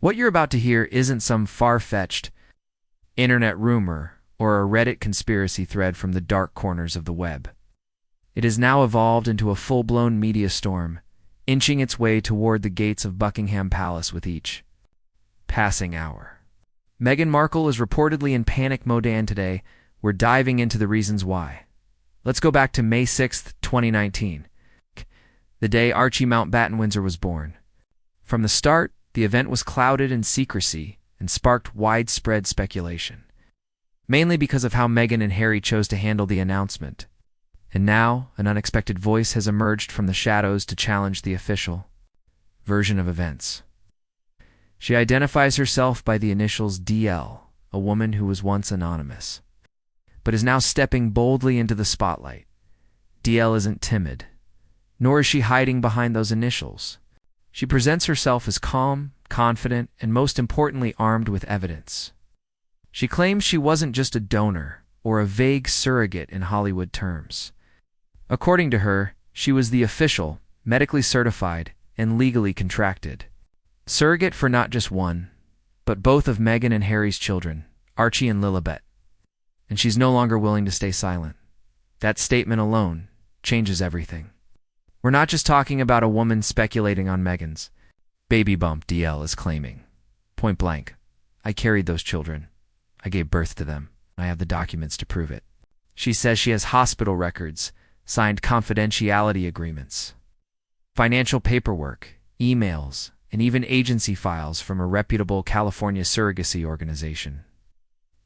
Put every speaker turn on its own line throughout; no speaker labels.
What you're about to hear isn't some far-fetched internet rumor or a Reddit conspiracy thread from the dark corners of the web. It has now evolved into a full-blown media storm, inching its way toward the gates of Buckingham Palace with each passing hour. Meghan Markle is reportedly in panic mode, and today we're diving into the reasons why. Let's go back to May 6th, 2019, the day Archie Mountbatten Windsor was born. From the start, the event was clouded in secrecy and sparked widespread speculation, mainly because of how Meghan and Harry chose to handle the announcement. And now, an unexpected voice has emerged from the shadows to challenge the official version of events. She identifies herself by the initials DL, a woman who was once anonymous, but is now stepping boldly into the spotlight. DL isn't timid, nor is she hiding behind those initials. She presents herself as calm, confident, and most importantly, armed with evidence. She claims she wasn't just a donor or a vague surrogate in Hollywood terms. According to her, she was the official, medically certified, and legally contracted surrogate for not just one, but both of Meghan and Harry's children, Archie and Lilibet. And she's no longer willing to stay silent. That statement alone changes everything. We're not just talking about a woman speculating on Meghan's baby bump, DL is claiming. Point blank, I carried those children. I gave birth to them. I have the documents to prove it. She says she has hospital records, signed confidentiality agreements, financial paperwork, emails, and even agency files from a reputable California surrogacy organization.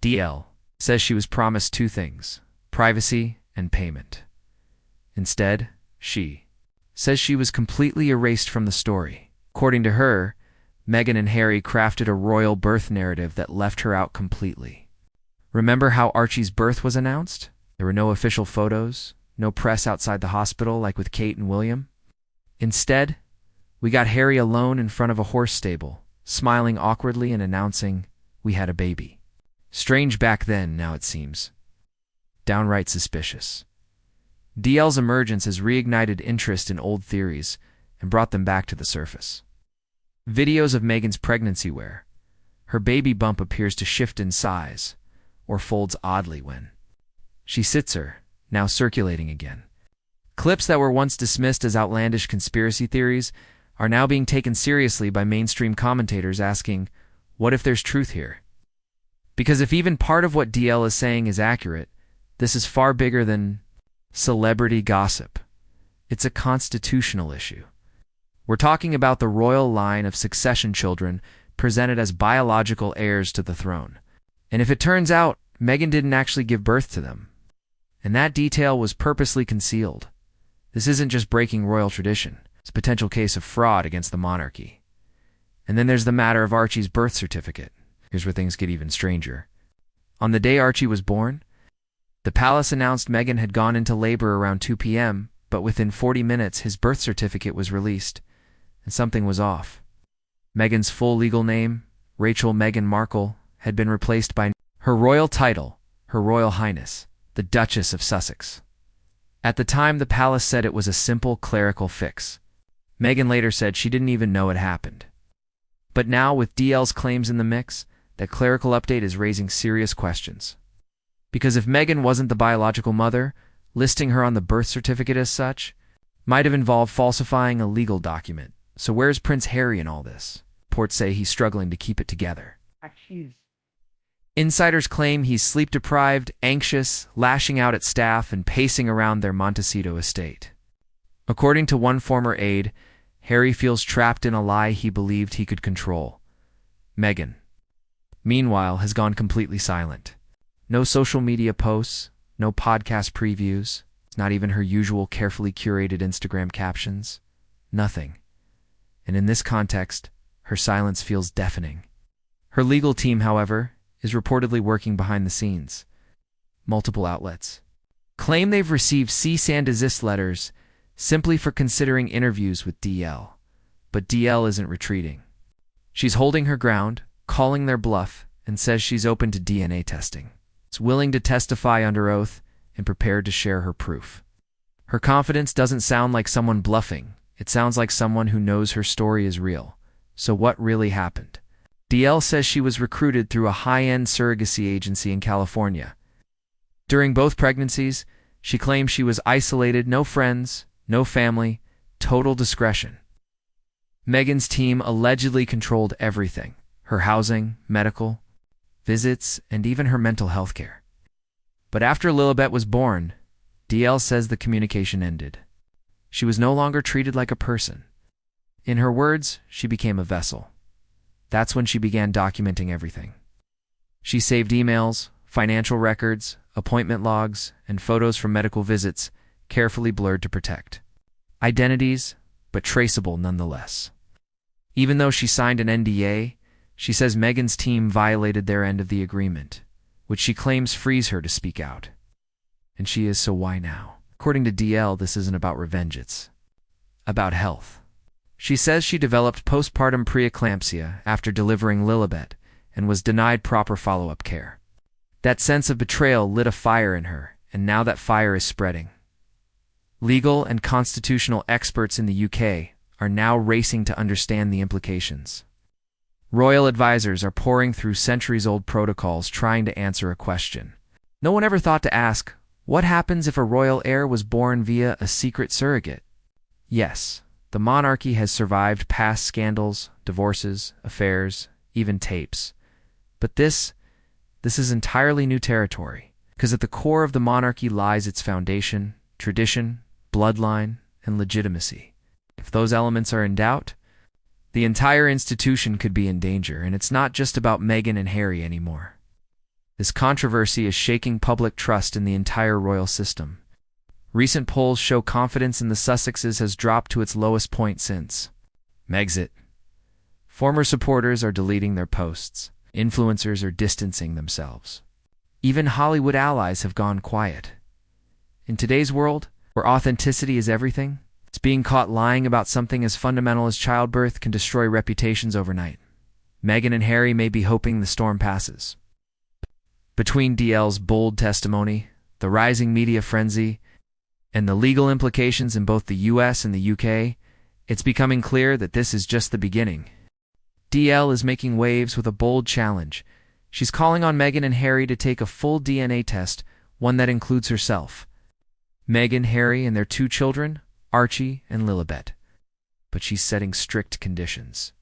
DL says she was promised two things: privacy and payment. Instead, she says she was completely erased from the story. According to her, Meghan and Harry crafted a royal birth narrative that left her out completely. Remember how Archie's birth was announced? There were no official photos, no press outside the hospital like with Kate and William. Instead, we got Harry alone in front of a horse stable, smiling awkwardly and announcing, "We had a baby." Strange back then, now it seems. Downright suspicious. DL's emergence has reignited interest in old theories and brought them back to the surface. Videos of Meghan's pregnancy where her baby bump appears to shift in size or folds oddly when she sits her, now circulating again. Clips that were once dismissed as outlandish conspiracy theories are now being taken seriously by mainstream commentators asking, what if there's truth here? Because if even part of what DL is saying is accurate, this is far bigger than celebrity gossip. It's a constitutional issue. We're talking about the royal line of succession children presented as biological heirs to the throne. And if it turns out Meghan didn't actually give birth to them, and that detail was purposely concealed, this isn't just breaking royal tradition. It's a potential case of fraud against the monarchy. And then there's the matter of Archie's birth certificate. Here's where things get even stranger. On the day Archie was born, the palace announced Meghan had gone into labor around 2 p.m., but within 40 minutes his birth certificate was released, and something was off. Meghan's full legal name, Rachel Meghan Markle, had been replaced by her royal title, Her Royal Highness, the Duchess of Sussex. At the time, the palace said it was a simple clerical fix. Meghan later said she didn't even know it happened. But now, with DL's claims in the mix, that clerical update is raising serious questions. Because if Meghan wasn't the biological mother, listing her on the birth certificate as such might have involved falsifying a legal document. So where's Prince Harry in all this? Reports say he's struggling to keep it together. Insiders claim he's sleep-deprived, anxious, lashing out at staff, and pacing around their Montecito estate. According to one former aide, Harry feels trapped in a lie he believed he could control. Meghan, meanwhile, has gone completely silent. No social media posts, no podcast previews, not even her usual carefully curated Instagram captions. Nothing. And in this context, her silence feels deafening. Her legal team, however, is reportedly working behind the scenes. Multiple outlets claim they've received cease and desist letters simply for considering interviews with DL. But DL isn't retreating. She's holding her ground, calling their bluff, and says she's open to DNA testing. She's willing to testify under oath and prepared to share her proof. Her confidence doesn't sound like someone bluffing. It sounds like someone who knows her story is real. So what really happened? DL says she was recruited through a high-end surrogacy agency in California. During both pregnancies, she claimed she was isolated, no friends, no family, total discretion. Meghan's team allegedly controlled everything: her housing, medical, visits, and even her mental health care. But after Lilibet was born, DL says the communication ended. She was no longer treated like a person. In her words, she became a vessel. That's when she began documenting everything. She saved emails, financial records, appointment logs, and photos from medical visits, carefully blurred to protect identities, but traceable nonetheless. Even though she signed an NDA, she says Meghan's team violated their end of the agreement, which she claims frees her to speak out. And she is, so why now? According to DL, this isn't about revenge, it's about health. She says she developed postpartum preeclampsia after delivering Lilibet and was denied proper follow-up care. That sense of betrayal lit a fire in her, and now that fire is spreading. Legal and constitutional experts in the UK are now racing to understand the implications. Royal advisors are poring through centuries-old protocols trying to answer a question. No one ever thought to ask, what happens if a royal heir was born via a secret surrogate? Yes, the monarchy has survived past scandals, divorces, affairs, even tapes. But this is entirely new territory, because at the core of the monarchy lies its foundation, tradition, bloodline, and legitimacy. If those elements are in doubt, the entire institution could be in danger, and it's not just about Meghan and Harry anymore. This controversy is shaking public trust in the entire royal system. Recent polls show confidence in the Sussexes has dropped to its lowest point since Megxit. Former supporters are deleting their posts. Influencers are distancing themselves. Even Hollywood allies have gone quiet. In today's world, where authenticity is everything, it's being caught lying about something as fundamental as childbirth can destroy reputations overnight. Meghan and Harry may be hoping the storm passes. Between DL's bold testimony, the rising media frenzy, and the legal implications in both the US and the UK, it's becoming clear that this is just the beginning. DL is making waves with a bold challenge. She's calling on Meghan and Harry to take a full DNA test, one that includes herself, Meghan, Harry, and their 2 children, Archie and Lilibet. But she's setting strict conditions.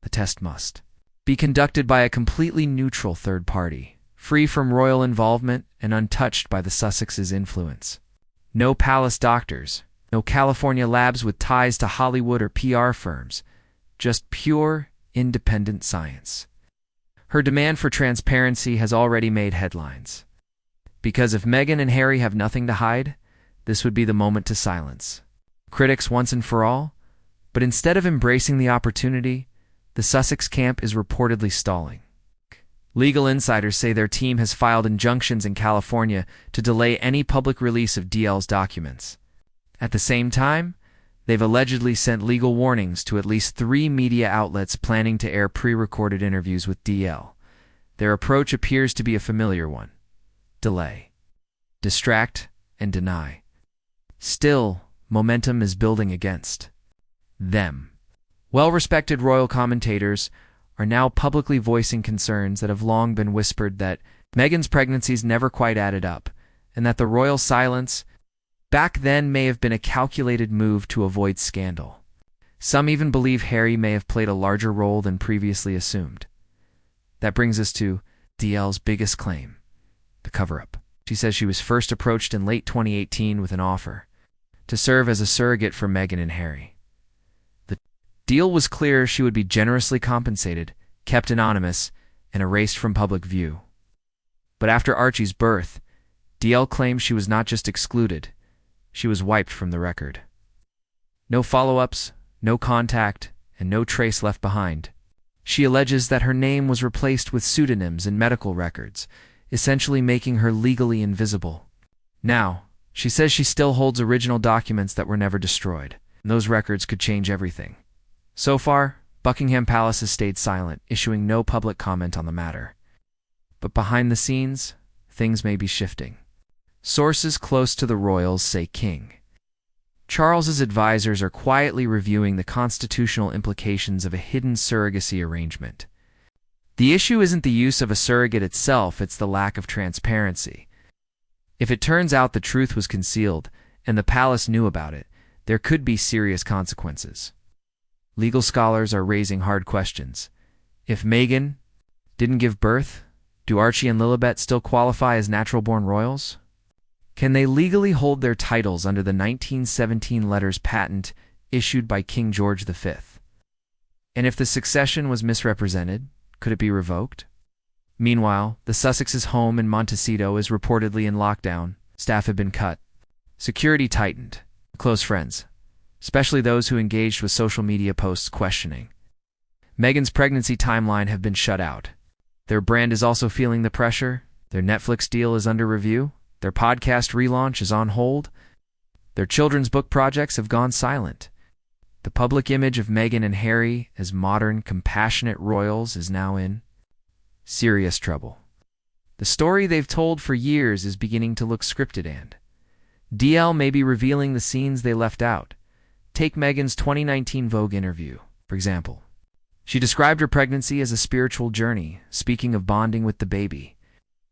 The test must be conducted by a completely neutral third party, free from royal involvement and untouched by the Sussexes' influence. No palace doctors, no California labs with ties to Hollywood or PR firms, just pure, independent science. Her demand for transparency has already made headlines. Because if Meghan and Harry have nothing to hide, this would be the moment to silence critics once and for all. But instead of embracing the opportunity, the Sussex camp is reportedly stalling. Legal insiders say their team has filed injunctions in California to delay any public release of DL's documents. At the same time, they've allegedly sent legal warnings to at least 3 media outlets planning to air pre-recorded interviews with DL. Their approach appears to be a familiar one: delay, distract, and deny. Still, momentum is building against them. Well-respected royal commentators are now publicly voicing concerns that have long been whispered that Meghan's pregnancies never quite added up, and that the royal silence back then may have been a calculated move to avoid scandal. Some even believe Harry may have played a larger role than previously assumed. That brings us to DL's biggest claim, the cover-up. She says she was first approached in late 2018 with an offer to serve as a surrogate for Meghan and Harry. The deal was clear: she would be generously compensated, kept anonymous, and erased from public view. But after Archie's birth, DL claims she was not just excluded, she was wiped from the record. No follow-ups, no contact, and no trace left behind. She alleges that her name was replaced with pseudonyms in medical records, essentially making her legally invisible. Now, she says she still holds original documents that were never destroyed, and those records could change everything. So far, Buckingham Palace has stayed silent, issuing no public comment on the matter. But behind the scenes, things may be shifting. Sources close to the royals say King Charles's advisors are quietly reviewing the constitutional implications of a hidden surrogacy arrangement. The issue isn't the use of a surrogate itself, it's the lack of transparency. If it turns out the truth was concealed and the palace knew about it, there could be serious consequences. Legal scholars are raising hard questions. If Meghan didn't give birth, do Archie and Lilibet still qualify as natural-born royals? Can they legally hold their titles under the 1917 letters patent issued by King George V? And if the succession was misrepresented, could it be revoked? Meanwhile, the Sussexes' home in Montecito is reportedly in lockdown. Staff have been cut. Security tightened. Close friends, especially those who engaged with social media posts questioning Meghan's pregnancy timeline, have been shut out. Their brand is also feeling the pressure. Their Netflix deal is under review. Their podcast relaunch is on hold. Their children's book projects have gone silent. The public image of Meghan and Harry as modern, compassionate royals is now in serious trouble. The story they've told for years is beginning to look scripted, and DL may be revealing the scenes they left out. Take Meghan's 2019 Vogue interview, for example. She described her pregnancy as a spiritual journey, speaking of bonding with the baby,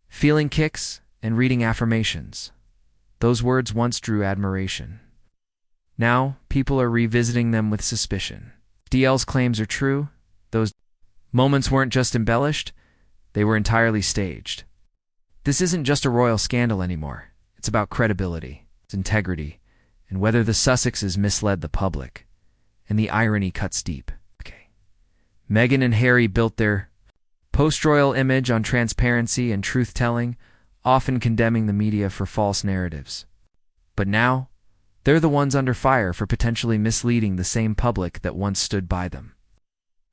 feeling kicks, and reading affirmations. Those words once drew admiration. Now, people are revisiting them with suspicion. DL's claims are true. Those moments weren't just embellished, they were entirely staged. This isn't just a royal scandal anymore. It's about credibility, its integrity, and whether the Sussexes misled the public. And the irony cuts deep. Meghan and Harry built their post-royal image on transparency and truth-telling, often condemning the media for false narratives. But now, they're the ones under fire for potentially misleading the same public that once stood by them.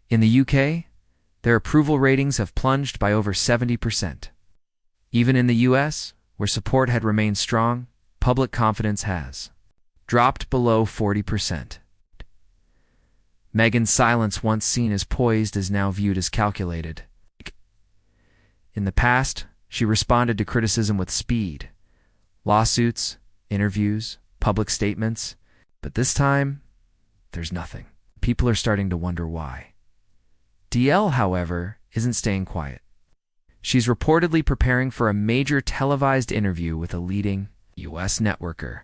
In the UK, their approval ratings have plunged by over 70%. Even in the US, where support had remained strong, public confidence has dropped below 40%. Meghan's silence, once seen as poised, is now viewed as calculated. In the past, she responded to criticism with speed. Lawsuits, interviews, public statements. But this time, there's nothing. People are starting to wonder why. DL, however, isn't staying quiet. She's reportedly preparing for a major televised interview with a leading US networker.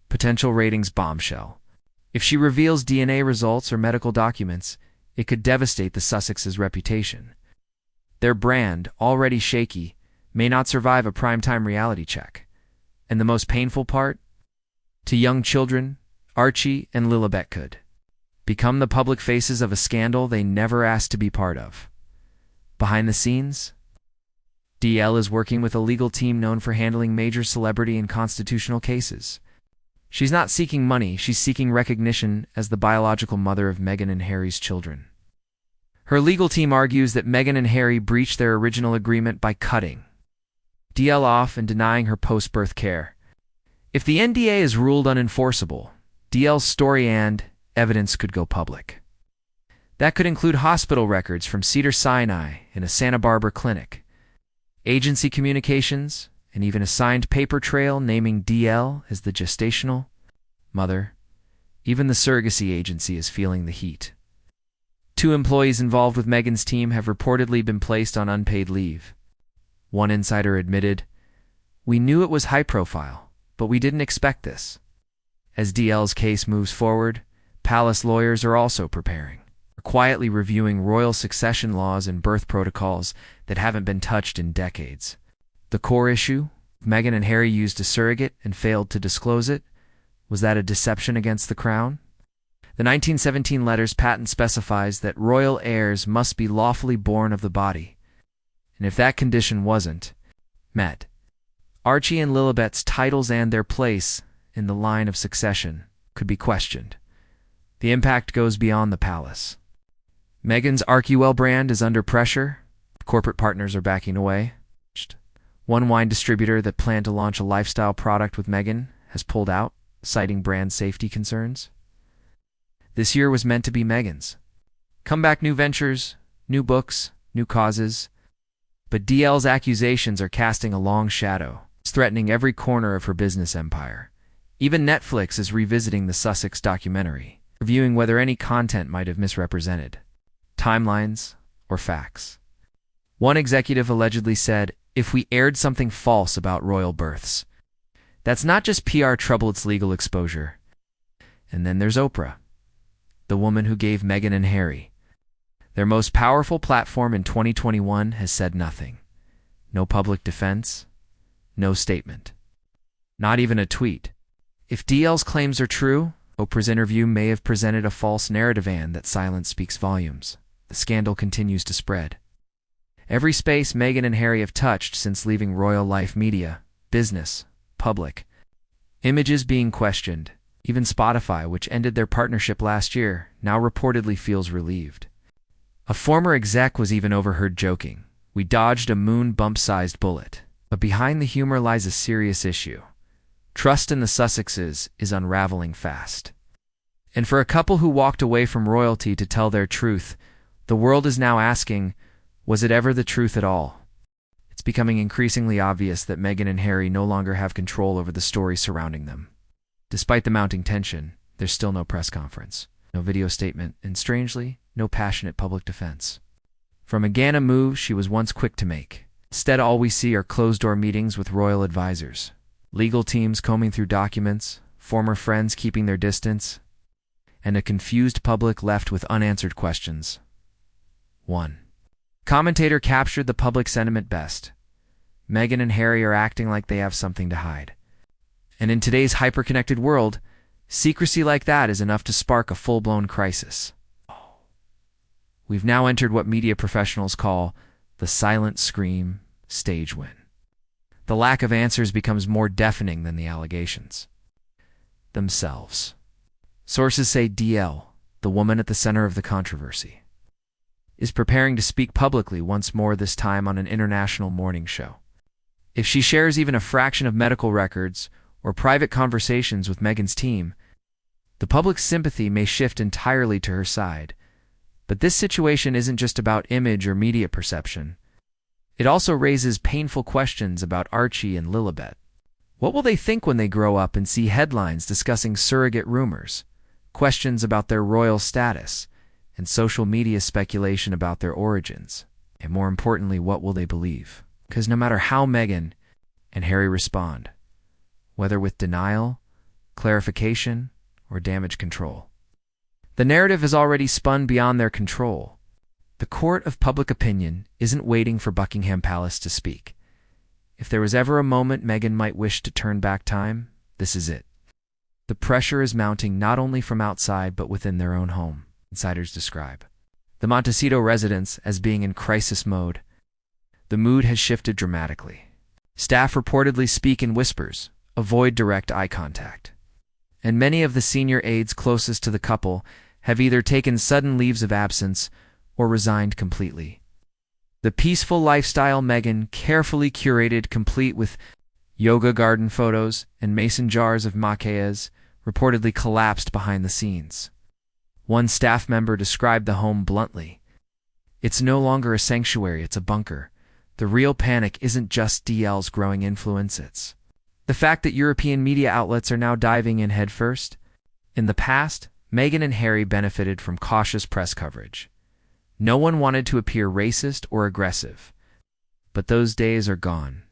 Potential ratings bombshell. If she reveals DNA results or medical documents, it could devastate the Sussexes' reputation. Their brand, already shaky, may not survive a primetime reality check. And the most painful part? To young children, Archie and Lilibet could become the public faces of a scandal they never asked to be part of. Behind the scenes, DL is working with a legal team known for handling major celebrity and constitutional cases. She's not seeking money, she's seeking recognition as the biological mother of Meghan and Harry's children. Her legal team argues that Meghan and Harry breached their original agreement by cutting DL off and denying her post-birth care. If the NDA is ruled unenforceable, DL's story and evidence could go public. That could include hospital records from Cedars-Sinai and a Santa Barbara clinic, agency communications, and even a signed paper trail naming DL as the gestational mother. Even the surrogacy agency is feeling the heat. 2 employees involved with Meghan's team have reportedly been placed on unpaid leave. One insider admitted, "We knew it was high profile, but we didn't expect this." As DL's case moves forward, palace lawyers are also preparing, quietly reviewing royal succession laws and birth protocols that haven't been touched in decades. The core issue, Meghan and Harry used a surrogate and failed to disclose it. Was that a deception against the crown? The 1917 letters patent specifies that royal heirs must be lawfully born of the body. And if that condition wasn't met, Archie and Lilibet's titles and their place in the line of succession could be questioned. The impact goes beyond the palace. Meghan's Archie brand is under pressure. Corporate partners are backing away. One wine distributor that planned to launch a lifestyle product with Meghan has pulled out, citing brand safety concerns. This year was meant to be Meghan's. Come back, new ventures, new books, new causes. But DL's accusations are casting a long shadow. It's threatening every corner of her business empire. Even Netflix is revisiting the Sussex documentary, reviewing whether any content might have misrepresented timelines or facts. One executive allegedly said, "If we aired something false about royal births, that's not just PR trouble, it's legal exposure." And then there's Oprah, the woman who gave Meghan and Harry their most powerful platform in 2021, has said nothing. No public defense, no statement, not even a tweet. If DL's claims are true, Oprah's interview may have presented a false narrative, and that silence speaks volumes. The scandal continues to spread. Every space Meghan and Harry have touched since leaving royal life, media, business, public, images being questioned. Even Spotify, which ended their partnership last year, now reportedly feels relieved. A former exec was even overheard joking, "We dodged a moon bump-sized bullet." But behind the humor lies a serious issue. Trust in the Sussexes is unraveling fast. And for a couple who walked away from royalty to tell their truth, the world is now asking, was it ever the truth at all? It's becoming increasingly obvious that Meghan and Harry no longer have control over the story surrounding them. Despite the mounting tension, there's still no press conference, no video statement, and strangely, no passionate public defense. From again a move she was once quick to make. Instead, all we see are closed-door meetings with royal advisors, legal teams combing through documents, former friends keeping their distance, and a confused public left with unanswered questions. 1. Commentator captured the public sentiment best. Meghan and Harry are acting like they have something to hide. And in today's hyper-connected world, secrecy like that is enough to spark a full-blown crisis. We've now entered what media professionals call the silent scream stage when the lack of answers becomes more deafening than the allegations themselves. Sources say DL, the woman at the center of the controversy, is preparing to speak publicly once more, this time on an international morning show. If she shares even a fraction of medical records or private conversations with Meghan's team, the public's sympathy may shift entirely to her side. But this situation isn't just about image or media perception. It also raises painful questions about Archie and Lilibet. What will they think when they grow up and see headlines discussing surrogate rumors, questions about their royal status, and social media speculation about their origins? And more importantly, what will they believe? Because no matter how Meghan and Harry respond, whether with denial, clarification, or damage control, the narrative has already spun beyond their control. The court of public opinion isn't waiting for Buckingham Palace to speak. If there was ever a moment Meghan might wish to turn back time, this is it. The pressure is mounting not only from outside but within their own home, insiders describe the Montecito residence as being in crisis mode. The mood has shifted dramatically. Staff reportedly speak in whispers, avoid direct eye contact. And many of the senior aides closest to the couple have either taken sudden leaves of absence or resigned completely. The peaceful lifestyle Meghan carefully curated, complete with yoga garden photos and mason jars of maquillas, reportedly collapsed behind the scenes. One staff member described the home bluntly. "It's no longer a sanctuary, it's a bunker. The real panic isn't just DL's growing influence, it's the fact that European media outlets are now diving in headfirst. In the past, Meghan and Harry benefited from cautious press coverage. No one wanted to appear racist or aggressive. But those days are gone.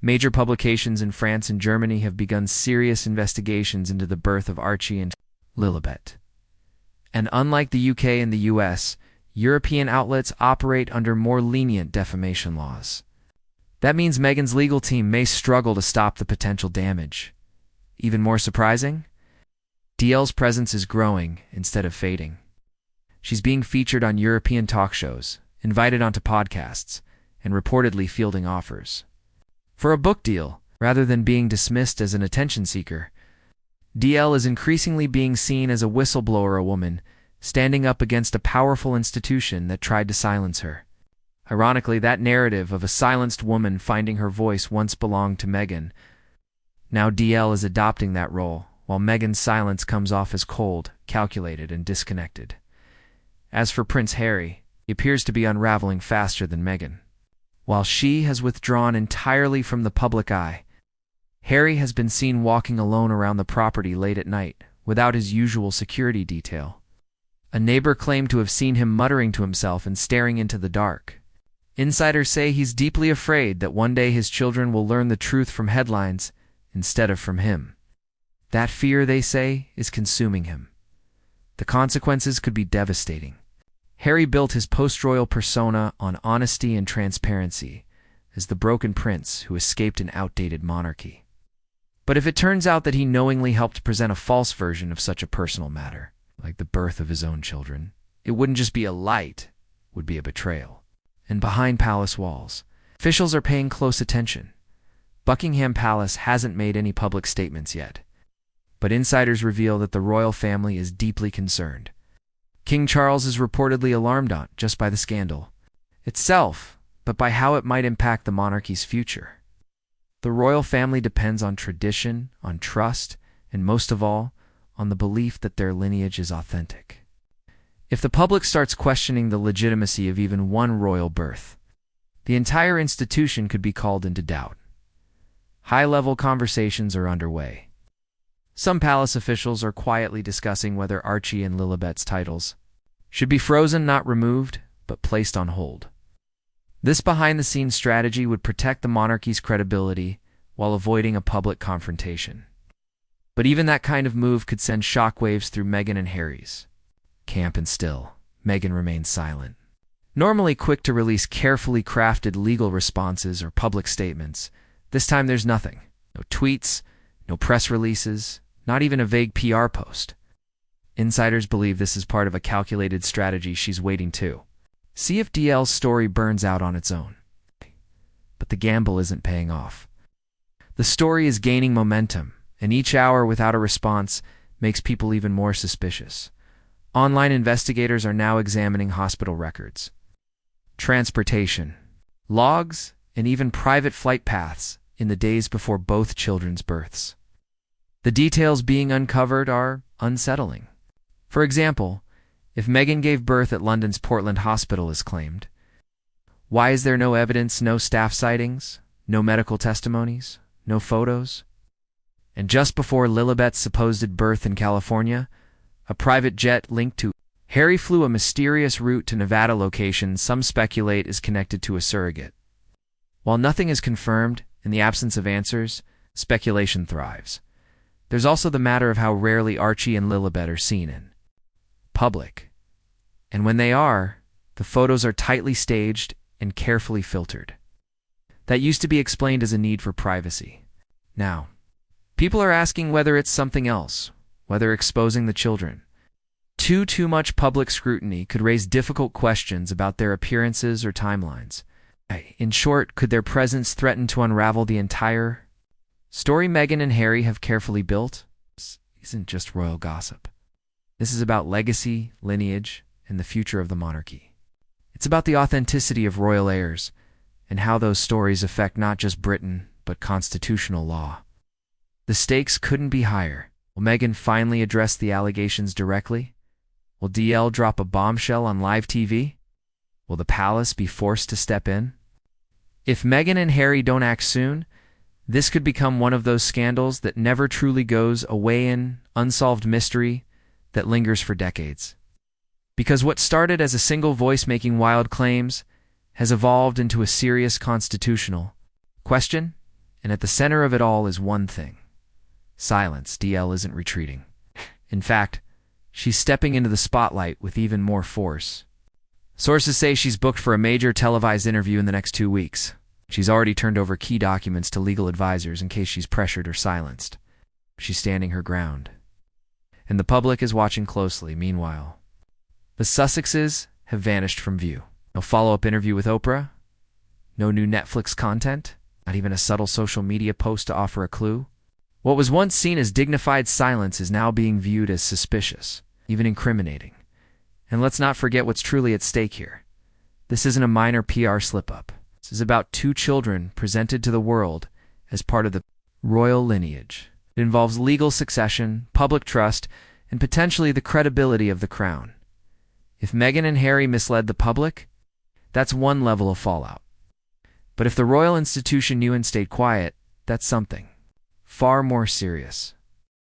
Major publications in France and Germany have begun serious investigations into the birth of Archie and Lilibet. And unlike the UK and the US, European outlets operate under more lenient defamation laws. That means Meghan's legal team may struggle to stop the potential damage. Even more surprising, DL's presence is growing instead of fading. She's being featured on European talk shows, invited onto podcasts, and reportedly fielding offers for a book deal. Rather than being dismissed as an attention seeker, DL is increasingly being seen as a whistleblower, a woman standing up against a powerful institution that tried to silence her. Ironically, that narrative of a silenced woman finding her voice once belonged to Meghan. Now DL is adopting that role, while Meghan's silence comes off as cold, calculated, and disconnected. As for Prince Harry, he appears to be unraveling faster than Meghan. While she has withdrawn entirely from the public eye, Harry has been seen walking alone around the property late at night, without his usual security detail. A neighbor claimed to have seen him muttering to himself and staring into the dark. Insiders say he's deeply afraid that one day his children will learn the truth from headlines instead of from him. That fear, they say, is consuming him. The consequences could be devastating. Harry built his post-royal persona on honesty and transparency as the broken prince who escaped an outdated monarchy. But if it turns out that he knowingly helped present a false version of such a personal matter, like the birth of his own children, it wouldn't just be a light, it would be a betrayal. And behind palace walls, officials are paying close attention. Buckingham Palace hasn't made any public statements yet, but insiders reveal that the royal family is deeply concerned. King Charles is reportedly alarmed not just by the scandal itself, but by how it might impact the monarchy's future. The royal family depends on tradition, on trust, and most of all, on the belief that their lineage is authentic. If the public starts questioning the legitimacy of even one royal birth, the entire institution could be called into doubt. High-level conversations are underway. Some palace officials are quietly discussing whether Archie and Lilibet's titles should be frozen, not removed, but placed on hold. This behind-the-scenes strategy would protect the monarchy's credibility while avoiding a public confrontation. But even that kind of move could send shockwaves through Meghan and Harry's camp, and still, Meghan remains silent. Normally quick to release carefully crafted legal responses or public statements, this time there's nothing. No tweets, no press releases, not even a vague PR post. Insiders believe this is part of a calculated strategy she's waiting to see if DL's story burns out on its own. But the gamble isn't paying off. The story is gaining momentum, and each hour without a response makes people even more suspicious. Online investigators are now examining hospital records, transportation, logs, and even private flight paths in the days before both children's births. The details being uncovered are unsettling. For example, if Meghan gave birth at London's Portland Hospital as claimed, why is there no evidence, no staff sightings, no medical testimonies, no photos? And just before Lilibet's supposed birth in California, a private jet linked to Harry flew a mysterious route to Nevada location some speculate is connected to a surrogate. While nothing is confirmed, in the absence of answers, speculation thrives. There's also the matter of how rarely Archie and Lilibet are seen in public. And when they are, the photos are tightly staged and carefully filtered. That used to be explained as a need for privacy. Now, people are asking whether it's something else, whether exposing the children. Too much public scrutiny could raise difficult questions about their appearances or timelines. In short, could their presence threaten to unravel the entire story Meghan and Harry have carefully built? This isn't just royal gossip. This is about legacy, lineage, and the future of the monarchy. It's about the authenticity of royal heirs and how those stories affect not just Britain, but constitutional law. The stakes couldn't be higher. Will Meghan finally address the allegations directly? Will DL drop a bombshell on live TV? Will the palace be forced to step in? If Meghan and Harry don't act soon, this could become one of those scandals that never truly goes away, in unsolved mystery that lingers for decades. Because what started as a single voice making wild claims has evolved into a serious constitutional question, and at the center of it all is one thing: silence. DL isn't retreating. In fact, she's stepping into the spotlight with even more force. Sources say she's booked for a major televised interview in the next 2 weeks. She's already turned over key documents to legal advisors in case she's pressured or silenced. She's standing her ground. And the public is watching closely. Meanwhile, the Sussexes have vanished from view. No follow-up interview with Oprah, no new Netflix content, not even a subtle social media post to offer a clue. What was once seen as dignified silence is now being viewed as suspicious, even incriminating. And let's not forget what's truly at stake here. This isn't a minor PR slip-up. This is about 2 children presented to the world as part of the royal lineage. It involves legal succession, public trust, and potentially the credibility of the crown. If Meghan and Harry misled the public, that's one level of fallout. But if the royal institution knew and stayed quiet, that's something far more serious.